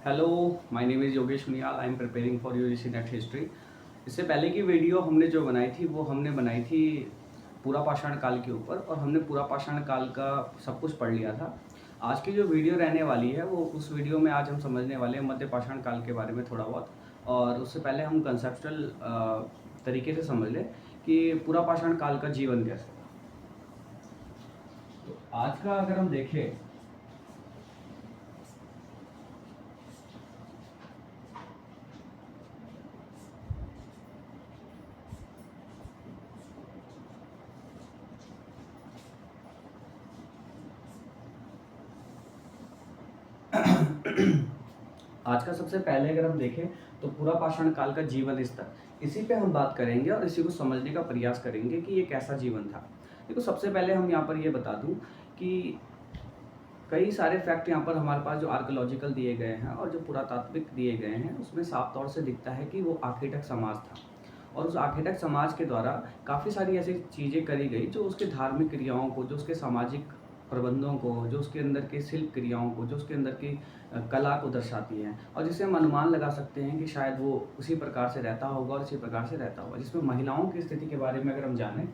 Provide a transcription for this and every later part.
Hello, my name is Yogesh Muniyal. I am preparing for UGC NET history. इससे पहले की video हमने जो बनाई थी वो हमने बनाई थी पूरा पाषाण काल के ऊपर, और हमने पूरा पाषाण काल का सब कुछ पढ़ लिया था। आज की जो वीडियो रहने वाली है वो उस वीडियो में आज हम समझने वाले हैं मध्य पाषाण काल के बारे में थोड़ा बहुत। और उससे पहले हम कंसेप्चुअल तरीके से समझ लें कि पूरा पाषाण काल का जीवन कैसा था। तो आज का अगर हम देखें आज का सबसे पहले अगर हम देखें तो पूरा पाषाण काल का जीवन स्तर, इसी पे हम बात करेंगे और इसी को समझने का प्रयास करेंगे कि ये कैसा जीवन था। देखो, सबसे पहले हम यहाँ पर ये बता दूं कि कई सारे फैक्ट यहाँ पर हमारे पास जो आर्कोलॉजिकल दिए गए हैं और जो पुरातात्विक दिए गए हैं उसमें साफ तौर से दिखता है कि वो आखेटक समाज था। और उस आखेटक समाज के द्वारा काफ़ी सारी ऐसी चीज़ें करी गई जो उसके धार्मिक क्रियाओं को, जो उसके सामाजिक प्रबंधों को, जो उसके अंदर के शिल्प क्रियाओं को, जो उसके अंदर की कला को दर्शाती हैं, और जिससे हम अनुमान लगा सकते हैं कि शायद वो उसी प्रकार से रहता होगा और इसी प्रकार से रहता होगा। जिसमें महिलाओं की स्थिति के बारे में अगर हम जानें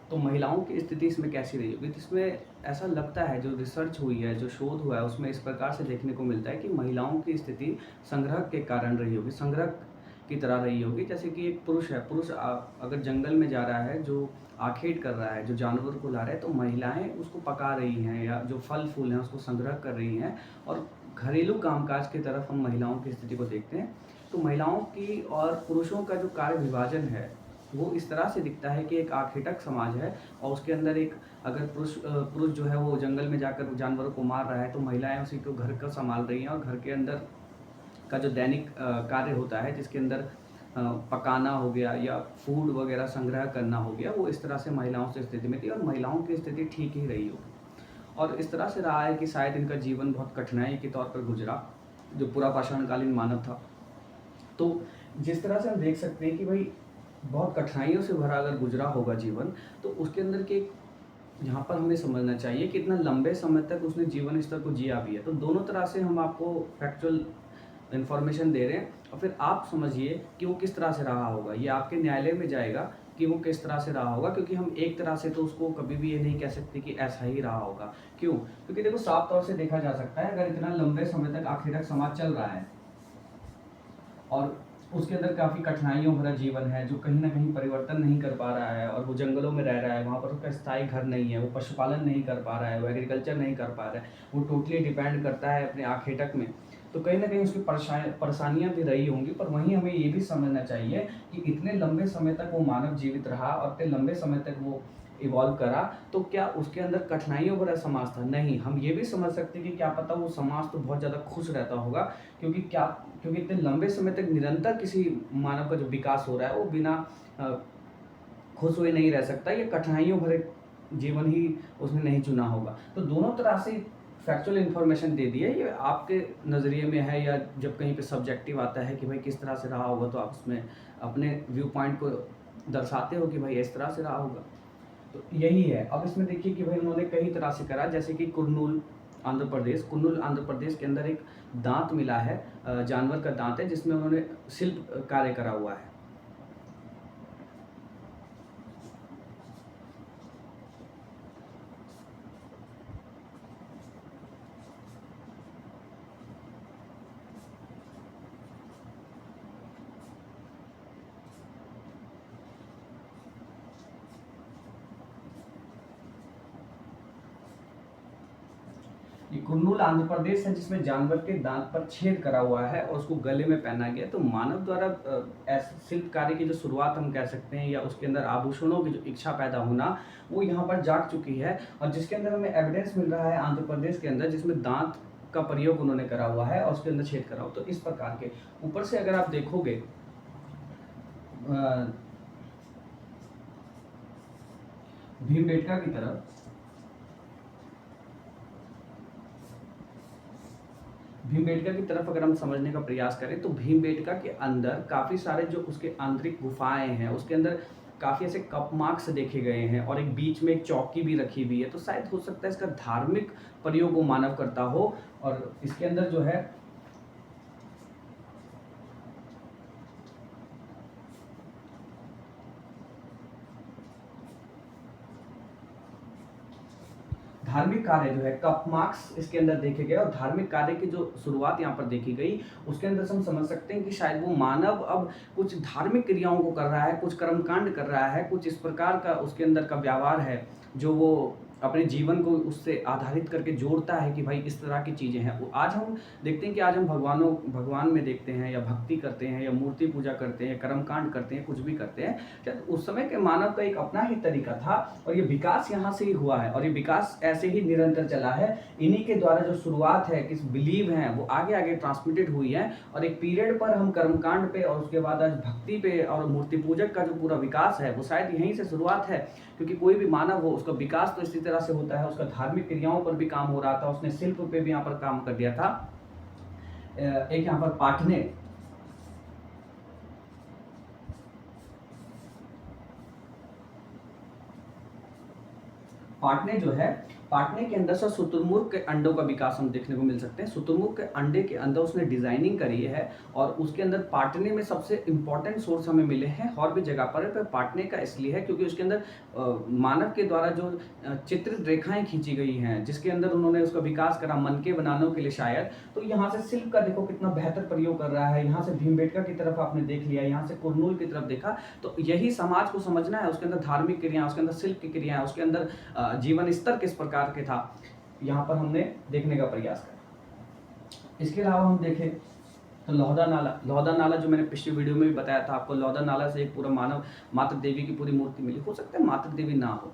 तो महिलाओं की स्थिति इसमें कैसी रही होगी। तो इसमें ऐसा लगता है, जो रिसर्च हुई है, जो शोध हुआ है, उसमें इस प्रकार से देखने को मिलता है कि महिलाओं की स्थिति संग्रह के कारण रही होगी, संग्रह की तरह रही होगी। जैसे कि एक पुरुष है, पुरुष अगर जंगल में जा रहा है, जो आखेट कर रहा है, जो जानवर को ला रहा है, तो महिलाएं उसको पका रही हैं या जो फल फूल हैं उसको संग्रह कर रही हैं। और घरेलू कामकाज की तरफ हम महिलाओं की स्थिति को देखते हैं। तो महिलाओं की और पुरुषों का जो कार्य विभाजन है वो इस तरह से दिखता है कि एक आखेटक समाज है, और उसके अंदर एक अगर पुरुष जो है वो जंगल में जाकर जानवरों को मार रहा है, तो महिलाएं उसी को घर का संभाल रही हैं, और घर के अंदर का जो दैनिक कार्य होता है जिसके अंदर पकाना हो गया या फूड वगैरह संग्रह करना हो गया, वो इस तरह से महिलाओं से स्थिति में थी, और महिलाओं की स्थिति ठीक ही रही होगी। और इस तरह से रहा है कि शायद इनका जीवन बहुत कठिनाई के तौर पर गुजरा, जो पूरा पाषाणकालीन मानव था। तो जिस तरह से हम देख सकते हैं कि भाई बहुत कठिनाइयों से भरा अगर गुजरा होगा जीवन, तो उसके अंदर के यहाँ पर हमें समझना चाहिए कि इतना लंबे समय तक उसने जीवन स्तर को जिया भी है। तो दोनों तरह से हम आपको फैक्चुअल इन्फॉर्मेशन दे रहे हैं, और फिर आप समझिए कि वो किस तरह से रहा होगा। ये आपके न्यायालय में जाएगा कि वो किस तरह से रहा होगा, क्योंकि हम एक तरह से तो उसको कभी भी ये नहीं कह सकते कि ऐसा ही रहा होगा। क्यों? क्योंकि देखो, साफ तौर से देखा जा सकता है, अगर इतना लंबे समय तक आखिरक समाज चल रहा है और उसके अंदर काफ़ी कठिनाइयों भरा जीवन है, जो कहीं ना कहीं परिवर्तन नहीं कर पा रहा है, और वो जंगलों में रह रहा है, वहाँ पर उसका स्थायी घर नहीं है, वो पशुपालन नहीं कर पा रहा है, वो एग्रीकल्चर नहीं कर पा रहा है, वो टोटली डिपेंड करता है अपने आखेटक में। तो कहीं ना कहीं उसकी परेशानियां भी रही होंगी। पर वहीं हमें ये भी समझना चाहिए कि इतने लंबे समय तक वो मानव जीवित रहा और इतने लंबे समय तक वो इवॉल्व करा, तो क्या उसके अंदर कठिनाइयों भरा समाज था? नहीं। हम ये भी समझ सकते हैं कि क्या पता वो समाज तो बहुत ज़्यादा खुश रहता होगा, क्योंकि इतने लंबे समय तक निरंतर किसी मानव का जो विकास हो रहा है वो बिना खुश हुए नहीं रह सकता। ये कठिनाइयों भरे जीवन ही उसने नहीं चुना होगा। तो दोनों तरह से फैक्चुअल इन्फॉर्मेशन दे दी है, ये आपके नज़रिए में है, या जब कहीं पे सब्जेक्टिव आता है कि भाई किस तरह से रहा होगा, तो आप उसमें अपने व्यू पॉइंट को दर्शाते हो कि भाई इस तरह से रहा होगा। तो यही है। अब इसमें देखिए कि भाई उन्होंने कई तरह से करा, जैसे कि कुर्नूल आंध्र प्रदेश के अंदर एक दांत मिला है, जानवर का दांत है, जिसमें उन्होंने शिल्प कार्य करा हुआ है। ये कुर्नूल आंध्र प्रदेश है, जिसमें जानवर के दांत पर छेद करा हुआ है और उसको गले में पहना गया। तो मानव द्वारा ऐसे शिल्प कार्य की जो शुरुआत हम कह सकते हैं, या उसके अंदर आभूषणों की जो इच्छा पैदा होना, वो यहाँ पर जाग चुकी है। और जिसके अंदर हमें एविडेंस मिल रहा है आंध्र प्रदेश के अंदर, जिसमें दांत का प्रयोग उन्होंने करा हुआ है और उसके अंदर छेद करा हुआ। तो इस प्रकार के ऊपर से अगर आप देखोगे भीमबेटका की तरफ, भीमबेटका की तरफ अगर हम समझने का प्रयास करें तो भीमबेटका के अंदर काफ़ी सारे जो उसके आंतरिक गुफाएं हैं, उसके अंदर काफ़ी ऐसे कप मार्क्स देखे गए हैं और एक बीच में एक चौकी भी रखी हुई है। तो शायद हो सकता है इसका धार्मिक प्रयोग वो मानव करता हो। और इसके अंदर जो है धार्मिक कार्य जो है कप मार्क्स इसके अंदर देखे गए और धार्मिक कार्य की जो शुरुआत यहाँ पर देखी गई, उसके अंदर से हम समझ सकते हैं कि शायद वो मानव अब कुछ धार्मिक क्रियाओं को कर रहा है, कुछ कर्मकांड कर रहा है, कुछ इस प्रकार का उसके अंदर का व्यवहार है जो वो अपने जीवन को उससे आधारित करके जोड़ता है कि भाई इस तरह की चीज़ें हैं। वो आज हम देखते हैं कि आज हम भगवान में देखते हैं या भक्ति करते हैं या मूर्ति पूजा करते हैं, कर्मकांड करते हैं, कुछ भी करते हैं। शायद उस समय के मानव का एक अपना ही तरीका था और ये विकास यहाँ से ही हुआ है और ये विकास ऐसे ही निरंतर चला है। इन्हीं के द्वारा जो शुरुआत है, किस बिलीव हैं, वो आगे आगे ट्रांसमिटेड हुई है और एक पीरियड पर हम कर्मकांड पे और उसके बाद आज भक्ति पे और मूर्ति पूजक का जो पूरा विकास है वो शायद यहीं से शुरुआत है। क्योंकि कोई भी मानव हो उसका विकास तो इसी तरह से होता है, उसका धार्मिक क्रियाओं पर भी काम हो रहा था, उसने शिल्प पे भी यहाँ पर काम कर दिया था। एक यहाँ पर पाटने जो है, पाटने के अंदर से शुतुरमुर्ग के अंडों का विकास हम देखने को मिल सकते हैं। शुतुरमुर्ग के अंडे के अंदर उसने डिजाइनिंग करी है और उसके अंदर पाटने में सबसे इंपॉर्टेंट सोर्स हमें मिले हैं और भी जगह पर पाटने का इसलिए है क्योंकि उसके अंदर मानव के द्वारा जो चित्रित रेखाएं खींची गई हैं, जिसके अंदर उन्होंने उसका विकास करा मन के बनाने के लिए शायद। तो यहाँ से शिल्प का देखो कितना बेहतर प्रयोग कर रहा है। यहाँ से भीमबेटका की तरफ आपने देख लिया, यहाँ से कुरनूल की तरफ देखा। तो यही समाज को समझना है, उसके अंदर धार्मिक क्रियाएं, उसके अंदर शिल्प की क्रियाएं, उसके अंदर जीवन स्तर किस प्रकार के था, यहाँ पर हमने देखने का प्रयास करा। इसके अलावा हम देखें तो लौहदा नाला जो मैंने पिछली वीडियो में भी बताया था आपको, लौहदा नाला से एक पूरा मानव मातृ देवी की पूरी मूर्ति मिली। हो सकता है मातृ देवी ना हो,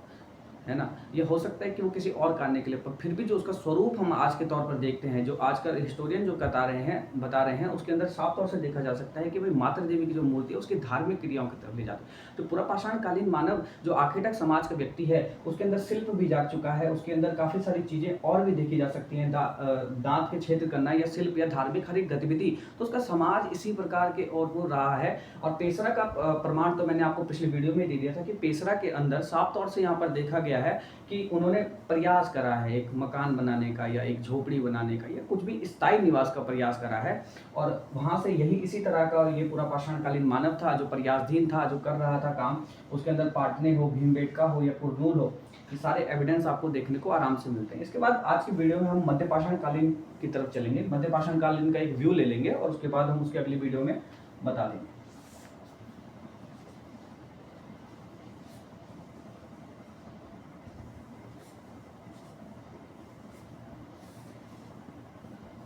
है ना, ये हो सकता है कि वो किसी और कार्य के लिए, पर फिर भी जो उसका स्वरूप हम आज के तौर पर देखते हैं, जो आज का हिस्टोरियन जो बता रहे हैं उसके अंदर साफ तौर से देखा जा सकता है कि भाई मातृ देवी की जो मूर्ति है उसकी धार्मिक क्रियाओं की तरफ ले जाती है। तो पूरा पाषाणकालीन मानव जो आखेटक समाज का व्यक्ति है उसके अंदर शिल्प भी जाग चुका है, उसके अंदर काफ़ी सारी चीज़ें और भी देखी जा सकती हैं, दांत के क्षेत्र करना या शिल्प या धार्मिक हर एक गतिविधि, तो उसका समाज इसी प्रकार के और वो रहा है। और पेशरा का प्रमाण तो मैंने आपको पिछली वीडियो में दे दिया था कि पेशरा के अंदर साफ तौर से यहाँ पर देखा गया है कि उन्होंने प्रयास करा है एक मकान बनाने का या एक झोपड़ी बनाने का या कुछ भी स्थायी निवास का प्रयास करा है। और वहाँ से यही इसी तरह का ये पूरा पाषाणकालीन मानव था जो प्रयासधीन था, जो कर रहा था काम। उसके अंदर पाटने हो, भीमबेटका हो या कुरनूल हो, ये सारे एविडेंस आपको देखने को आराम से मिलते हैं। इसके बाद आज की वीडियो में हम मध्य पाषाणकालीन की तरफ चलेंगे, मध्य पाषाणकालीन का एक व्यू ले लेंगे और उसके बाद हम उसके अगली वीडियो में बता देंगे।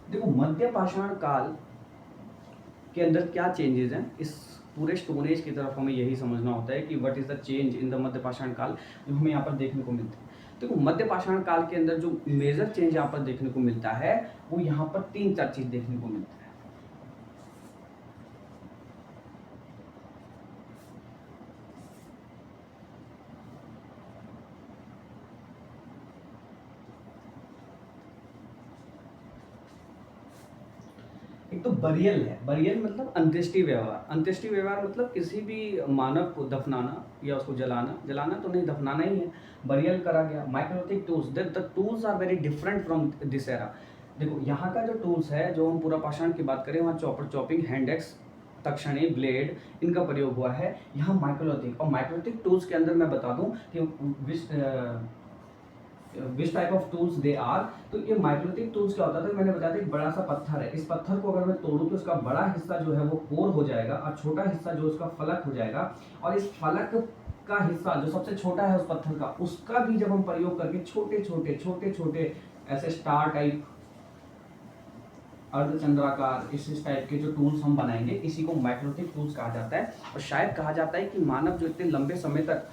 देखो मध्य पाषाण काल के अंदर क्या चेंजेस हैं, इस पूरे स्टोन एज की तरफ हमें यही समझना होता है कि what is the change in the मध्य पाषाण काल जो हमें यहाँ पर देखने को मिलते हैं। देखो मध्य पाषाण काल के अंदर जो मेजर चेंज यहाँ पर देखने को मिलता है वो यहाँ पर 3-4 चीज देखने को मिलता है। एक तो बरियल है, बरियल मतलब अंत्येष्टि व्यवहार। अंत्येष्टि व्यवहार मतलब किसी भी मानव को दफनाना या उसको जलाना, जलाना तो नहीं दफनाना ही है, बरियल करा गया। Microlithic tools, the tools are very different from this era. देखो यहाँ का जो टूल्स है, जो हम पूरा पाषाण की बात करें, वहाँ चॉपर, चॉपिंग, हैंड एक्स, तक्षणी, ब्लेड, इनका प्रयोग हुआ है। यहाँ माइक्रोलिथिक, और माइक्रोलिथिक टूल्स के अंदर मैं बता दूं कि which type of tools they are. तो ये माइक्रोलिथिक टूल्स क्या होता था, मैंने बताया था एक बड़ा सा पत्थर है, इस पत्थर को अगर मैं तोड़ूं तो इसका बड़ा हिस्सा जो है वो कोर हो जाएगा और छोटा हिस्सा जो उसका फलक हो जाएगा, और इस फलक का हिस्सा जो सबसे छोटा है उस पत्थर का, उसका भी जब हम प्रयोग करके छोटे छोटे ऐसे स्टार टाइप, अर्धचंद्राकार, इस टाइप के जो टूल्स हम बनाएंगे, इसी को माइक्रोलिथिक टूल्स कहा जाता है। और शायद कहा जाता है कि मानव जो इतने लंबे समय तक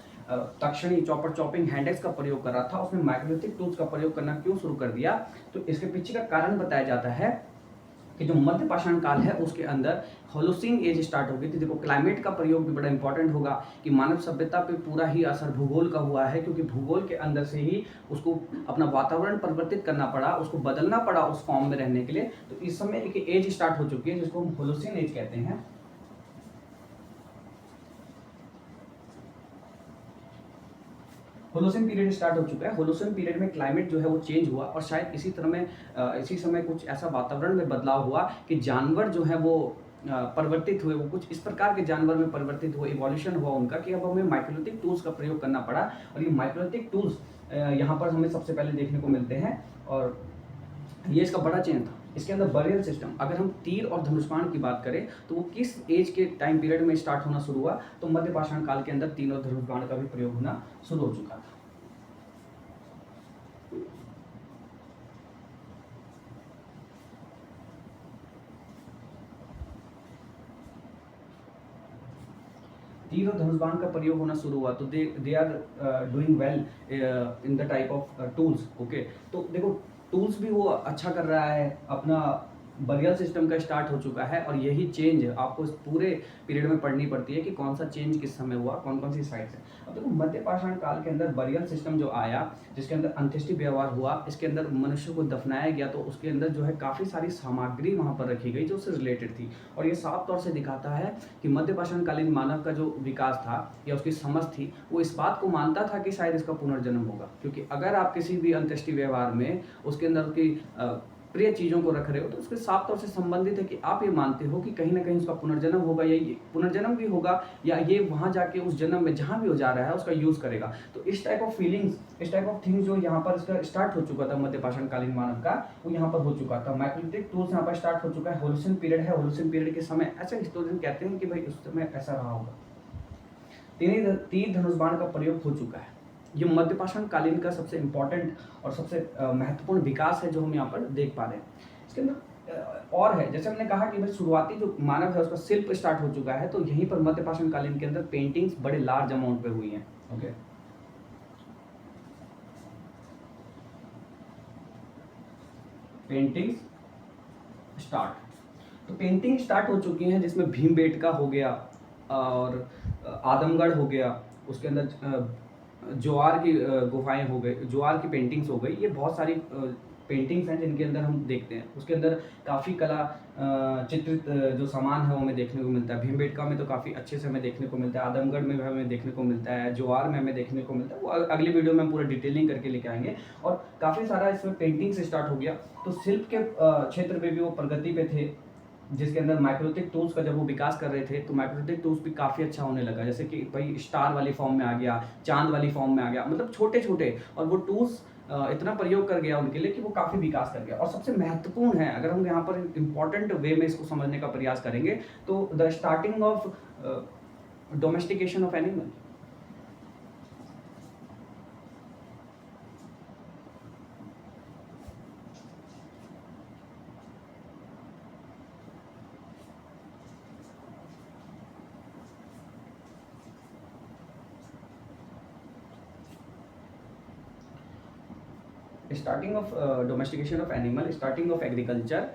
तक्षणी, चॉपर, चॉपिंग, हैंडेक्स का प्रयोग कर रहा था, उसने माइक्रोलिथिक टूल्स का प्रयोग करना क्यों शुरू कर दिया, तो इसके पीछे का कारण बताया जाता है कि जो मध्य पाषाण काल है उसके अंदर होलोसीन एज स्टार्ट हो गई थी। देखो क्लाइमेट का प्रयोग भी बड़ा इंपॉर्टेंट होगा कि मानव सभ्यता पे पूरा ही असर भूगोल का हुआ है, क्योंकि भूगोल के अंदर से ही उसको अपना वातावरण परिवर्तित करना पड़ा, उसको बदलना पड़ा उस फॉर्म में रहने के लिए। तो इस समय एक एज स्टार्ट हो चुकी है जिसको हम होलोसीन एज कहते हैं। होलोसीन पीरियड स्टार्ट हो चुका है। होलोसीन पीरियड में क्लाइमेट जो है वो चेंज हुआ और शायद इसी समय कुछ ऐसा वातावरण में बदलाव हुआ कि जानवर जो है वो परिवर्तित हुए, वो कुछ इस प्रकार के जानवर में परिवर्तित हुए, इवोल्यूशन हुआ उनका, कि अब हमें माइक्रोलिथिक टूल्स का प्रयोग करना पड़ा। और ये माइक्रोलिथिक टूल्स यहाँ पर हमें सबसे पहले देखने को मिलते हैं और ये इसका बड़ा चेंज था। इसके अंदर बरियल सिस्टम, अगर हम तीर और धनुष बाण की बात करें तो वो किस एज के टाइम पीरियड में स्टार्ट होना शुरू हुआ, तो मध्य पाषाण काल के अंदर तीर और धनुष बाण का भी प्रयोग होना शुरू हो चुका था। तीर और धनुष बाण का प्रयोग होना शुरू हुआ तो they are doing well in the type of tools. Okay, तो देखो टूल्स भी वो अच्छा कर रहा है, अपना बरियल सिस्टम का स्टार्ट हो चुका है। और यही चेंज आपको इस पूरे पीरियड में पढ़नी पड़ती है कि कौन सा चेंज किस समय हुआ, कौन कौन सी साइड से। अब देखो मध्य पाषाण काल के अंदर बरियल सिस्टम जो आया, जिसके अंदर अंत्येष्टि व्यवहार हुआ, इसके अंदर मनुष्य को दफनाया गया, तो उसके अंदर जो है काफ़ी सारी सामग्री वहाँ पर रखी गई जो उससे रिलेटेड थी। और ये साफ तौर से दिखाता है कि मध्य पाषाण कालीन मानव का जो विकास था या उसकी समझ थी, वो इस बात को मानता था कि शायद इसका पुनर्जन्म होगा। क्योंकि अगर आप किसी भी अंत्येष्टि व्यवहार में उसके अंदर उसकी प्रिय चीज़ों को रख रहे हो, तो उसके साफ तौर से संबंधित है कि आप ये मानते हो कि कहीं ना कहीं उसका पुनर्जन्म होगा, या ये पुनर्जन्म भी होगा, या ये वहाँ जाके उस जन्म में जहाँ भी हो जा रहा है उसका यूज़ करेगा। तो इस टाइप ऑफ फीलिंग्स, इस टाइप ऑफ थिंग्स जो यहाँ पर इसका स्टार्ट हो चुका था मध्य पाषाण कालीन मानव का, वो यहाँ पर हो चुका था। माइक्रोलिथिक टूल्स यहाँ पर स्टार्ट हो चुका है। होलोसीन पीरियड है, होलोसीन पीरियड के समय ऐसे हिस्टोरियन कहते हैं कि भाई उस समय ऐसा रहा होगा। तीर धनुष बाण का प्रयोग हो चुका है। ये मध्य पाषाण कालीन का सबसे इंपॉर्टेंट और सबसे महत्वपूर्ण विकास है जो हम यहाँ पर देख पा रहे हैं। इसके अंदर और है, जैसे हमने कहा कि भाई शुरुआती जो मानव है उसका शिल्प स्टार्ट हो चुका है, तो यहीं पर मध्य पाषाण कालीन के अंदर पेंटिंग्स बड़े लार्ज अमाउंट पे हुई हैं। ओके, पेंटिंग्स स्टार्ट, तो पेंटिंग स्टार्ट हो चुकी हैं जिसमें भीमबेटका हो गया और आदमगढ़ हो गया, उसके अंदर ज्वार की गुफाएं हो गई, ज्वार की पेंटिंग्स हो गई। ये बहुत सारी पेंटिंग्स हैं जिनके अंदर हम देखते हैं। उसके अंदर काफ़ी कला चित्रित जो सामान है वो हमें देखने को मिलता है। भीमबेटका में तो काफ़ी अच्छे से हमें देखने को मिलता है, आदमगढ़ में भी हमें देखने को मिलता है, ज्वार में हमें देखने को मिलता है। वो अगली वीडियो में हम पूरा डिटेलिंग करके लेके आएंगे। और काफ़ी सारा इसमें पेंटिंग से स्टार्ट हो गया। तो शिल्प के क्षेत्र में भी वो प्रगति पे थे, जिसके अंदर माइक्रोलिथिक टूल्स का जब वो विकास कर रहे थे तो माइक्रोलिथिक टूल्स भी काफ़ी अच्छा होने लगा। जैसे कि भाई स्टार वाली फॉर्म में आ गया, चांद वाली फॉर्म में आ गया, मतलब छोटे छोटे, और वो टूल्स इतना प्रयोग कर गया उनके लिए कि वो काफ़ी विकास कर गया। और सबसे महत्वपूर्ण है, अगर हम यहाँ पर इम्पॉर्टेंट वे में इसको समझने का प्रयास करेंगे, तो the starting of domestication of animal. Starting of domestication of animal, starting of agriculture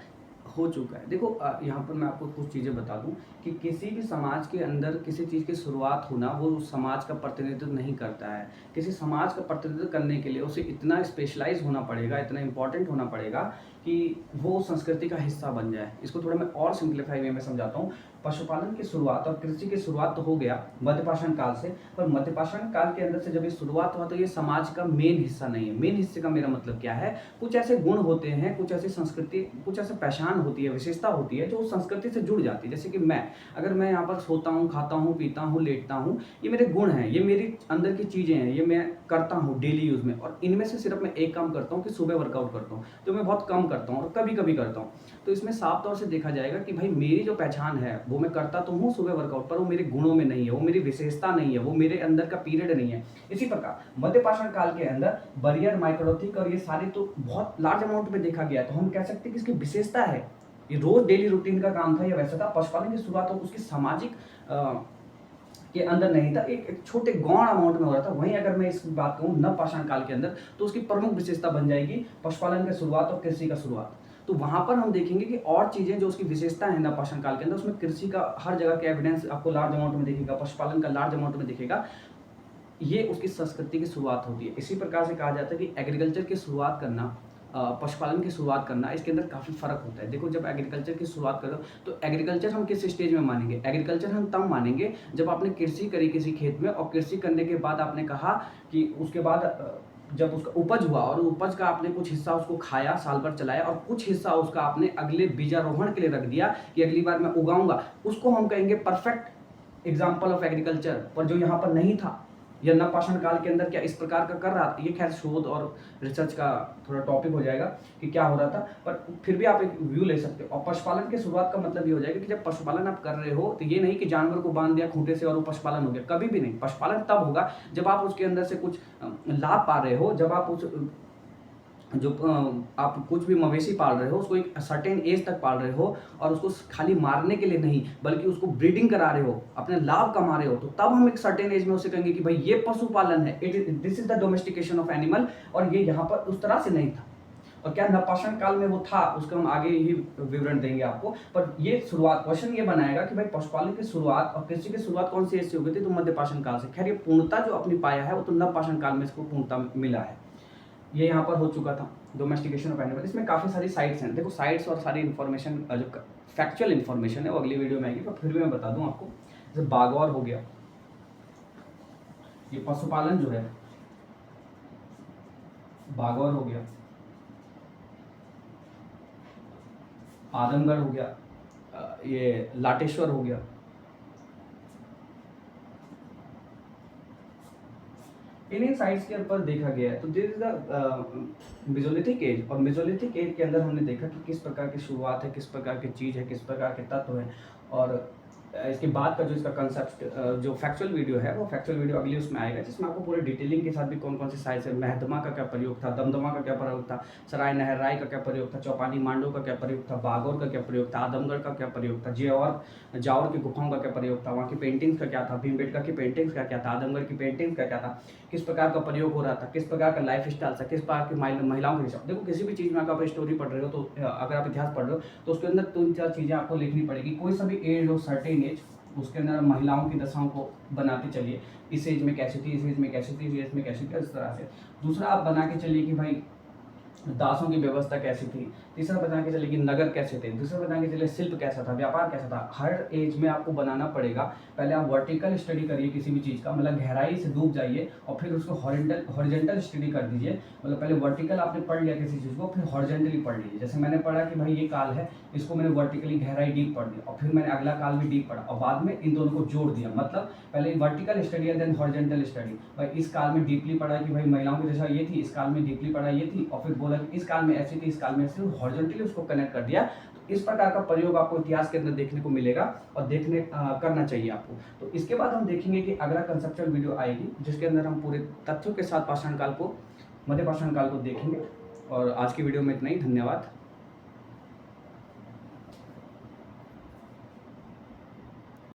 हो चुका है। देखो यहाँ पर मैं आपको कुछ चीज़ें बता दूं कि किसी भी समाज के अंदर किसी चीज़ की शुरुआत होना वो उस समाज का प्रतिनिधित्व नहीं करता है। किसी समाज का प्रतिनिधित्व करने के लिए उसे इतना स्पेशलाइज होना पड़ेगा, इतना इंपॉर्टेंट होना पड़ेगा कि वो संस्कृति का हिस्सा बन जाए। इसको थोड़ा मैं और सिंप्लीफाई वे में समझाता हूँ। पशुपालन की शुरुआत और कृषि की शुरुआत तो हो गया मध्य पाषाण काल से, पर मध्य पाषाण काल के अंदर से जब ये शुरुआत हुआ तो ये समाज का मेन हिस्सा नहीं है। मेन हिस्से का मेरा मतलब क्या है, कुछ ऐसे गुण होते हैं, कुछ ऐसी संस्कृति, कुछ ऐसे पहचान होती है, विशेषता होती है जो उस संस्कृति से जुड़ जाती है। जैसे कि अगर मैं यहाँ पर सोता हूँ, खाता हूँ, पीता हूँ, लेटता हूँ, ये मेरे गुण हैं, ये मेरी अंदर की चीज़ें हैं, ये मैं करता हूँ डेली यूज़ में। और इनमें से सिर्फ मैं एक काम करता हूँ कि सुबह वर्कआउट करता हूँ, जो मैं बहुत कम करता हूँ और कभी कभी करता हूँ। तो इसमें साफ तौर से देखा जाएगा कि भाई मेरी जो पहचान है वो मैं करता तो हूँ सुबह वर्कआउट, पर वो मेरे गुणों में नहीं है, वो मेरी विशेषता नहीं है, वो मेरे अंदर का पीरियड नहीं है। इसी प्रकार मध्य पाषाण काल के अंदर बरियर, माइक्रोलिथिक और ये सारी तो बहुत लार्ज अमाउंट में देखा गया, तो हम कह सकते हैं कि इसकी विशेषता है। ये रोज डेली रूटीन का काम था या वैसा था। पशुपालन की शुरुआत हो उसकी सामाजिक के अंदर नहीं था, एक छोटे गौण अमाउंट में हो रहा था। वहीं अगर मैं इस बात कहूँ नव पाषाण काल के अंदर, तो उसकी प्रमुख विशेषता बन जाएगी पशुपालन की शुरुआत और कृषि का शुरुआत। तो वहाँ पर हम देखेंगे कि और चीज़ें जो उसकी विशेषता है नवपाषाण काल के अंदर, उसमें कृषि का हर जगह के एविडेंस आपको लार्ज अमाउंट में दिखेगा, पशुपालन का लार्ज अमाउंट में दिखेगा। ये उसकी संस्कृति की शुरुआत होती है। इसी प्रकार से कहा जाता है कि एग्रीकल्चर की शुरुआत करना, पशुपालन की शुरुआत करना, इसके अंदर काफ़ी फ़र्क होता है। देखो, जब एग्रीकल्चर की शुरुआत करो तो एग्रीकल्चर हम किस स्टेज में मानेंगे? एग्रीकल्चर हम तब मानेंगे जब आपने कृषि करी किसी खेत में, और कृषि करने के बाद आपने कहा कि उसके बाद जब उसका उपज हुआ और उपज का आपने कुछ हिस्सा उसको खाया, साल भर चलाया, और कुछ हिस्सा उसका आपने अगले बीजारोहण के लिए रख दिया कि अगली बार मैं उगाऊंगा, उसको हम कहेंगे परफेक्ट एग्जाम्पल ऑफ एग्रीकल्चर। पर जो यहाँ पर नहीं था, या नवपाषाण काल के अंदर क्या इस प्रकार का कर रहा था, ये खैर शोध और रिसर्च का थोड़ा टॉपिक हो जाएगा कि क्या हो रहा था, पर फिर भी आप एक व्यू ले सकते हो। और पशुपालन की शुरुआत का मतलब ये हो जाएगा कि जब पशुपालन आप कर रहे हो तो ये नहीं कि जानवर को बांध दिया खूंटे से और वो पशुपालन हो गया, कभी भी नहीं। पशुपालन तब होगा जब आप उसके अंदर से कुछ लाभ पा रहे हो, जब आप उस जो आप कुछ भी मवेशी पाल रहे हो उसको एक सर्टेन एज तक पाल रहे हो, और उसको खाली मारने के लिए नहीं बल्कि उसको ब्रीडिंग करा रहे हो, अपने लाभ कमा रहे हो, तो तब हम एक सर्टेन एज में उसे कहेंगे कि भाई ये पशुपालन है, this is the domestication of animal. और ये यहाँ पर उस तरह से नहीं था। और क्या नवपाषाण काल में वो था, उसका हम आगे ही विवरण देंगे आपको। पर ये शुरुआत, क्वेश्चन ये बनाएगा कि भाई पशुपालन की शुरुआत और कृषि की शुरुआत कौन सी एज से हो गई थी? तो मध्यपाषाण काल से। खैर, ये पूर्णता जो अपनी पाया है वो तो नवपाषाण काल में इसको पूर्णता मिला है। ये यहाँ पर हो चुका था डोमेस्टिकेशन ऑफ एनिमल। इसमें काफ़ी सारी साइट्स हैं। देखो, साइट्स और सारी इन्फॉर्मेशन जो फैक्चुअल इन्फॉर्मेशन है वो अगली वीडियो में आएगी, पर फिर भी मैं बता दूं आपको। जैसे बागौर हो गया, ये पशुपालन जो है, बागौर हो गया, आदमगढ़ हो गया, ये लाटेश्वर हो गया, इन साइट्स के ऊपर देखा गया है। तो this is the Mesolithic as. और मेसोलिथिक एज के अंदर हमने देखा कि किस प्रकार की शुरुआत है, किस प्रकार की चीज़ है, किस प्रकार के तत्व है। और इसके बाद का जो इसका कंसेप्ट, जो फैक्चुअल वीडियो है, वो फैक्चुअल वीडियो अगली उसमें आएगा, जिसमें आपको पूरे डिटेलिंग के साथ भी कौन कौन सी साइट्स है, महदमा का क्या प्रयोग था, दमदमा का क्या प्रयोग था, सराय नहराई का क्या प्रयोग था, चौपानी मांडो का क्या प्रयोग था, बागौर का क्या प्रयोग था, आदमगढ़ का क्या प्रयोग था, जावर की गुफाओं का क्या प्रयोग था, वहाँ की पेंटिंग्स का क्या था, भीमबेटका की पेंटिंग्स का क्या था, आदमगढ़ की पेंटिंग्स का क्या था, किस प्रकार का प्रयोग हो रहा था, किस प्रकार का लाइफ स्टाइल था, किस प्रकार की महिलाओं के हिसाब। देखो, किसी भी चीज़ में अगर आप स्टोरी पढ़ रहे हो, तो अगर आप इतिहास पढ़ रहे हो, तो उसके अंदर 3-4 चीज़ें आपको लिखनी पड़ेगी। कोई सा भी एज हो, सर्टेन एज, उसके अंदर महिलाओं की दशाओं को बनाते चलिए। इस एज में कैसी थी, इस एज में कैसी थी, इस एज में कैसी थी, इस तरह से। दूसरा, आप बना के चलिए कि भाई दासों की व्यवस्था कैसी थी। तीसरा, बता के चलिए कि नगर कैसे थे। दूसरा, बता के चलिए शिल्प कैसा था, व्यापार कैसा था। हर एज में आपको बनाना पड़ेगा। पहले आप वर्टिकल स्टडी करिए किसी भी चीज़ का, मतलब गहराई से डूब जाइए, और फिर उसको हॉरिजेंटल स्टडी कर दीजिए। मतलब पहले वर्टिकल आपने पढ़ लिया किसी चीज़ को, फिर हॉरिजेंटली पढ़ लीजिए। जैसे मैंने पढ़ा कि भाई ये काल है, इसको मैंने वर्टिकली गहराई डीप पढ़ दिया, और फिर मैंने अगला काल भी डीप पढ़ा, और बाद में इन दोनों को जोड़ दिया। मतलब पहले वर्टिकल स्टडी है, देन हॉरिजेंटल स्टडी। भाई इस काल में डीपली पढ़ा कि भाई महिलाओं की दशा ये थी, इस काल में डीपली पढ़ा ये थी, और फिर बोला कि इस काल में ऐसी थी, इस काल में ऐसी, हॉरिजॉन्टली उसको कनेक्ट कर दिया। तो इस प्रकार का प्रयोग आपको इतिहास के अंदर देखने को मिलेगा, और करना चाहिए आपको। तो इसके बाद हम देखेंगे कि अगला कंसेप्चुअल वीडियो आएगी, जिसके अंदर हम पूरे तथ्यों के साथ पाषाण काल को, मध्य पाषाण काल को देखेंगे। और आज की वीडियो में इतना ही। धन्यवाद।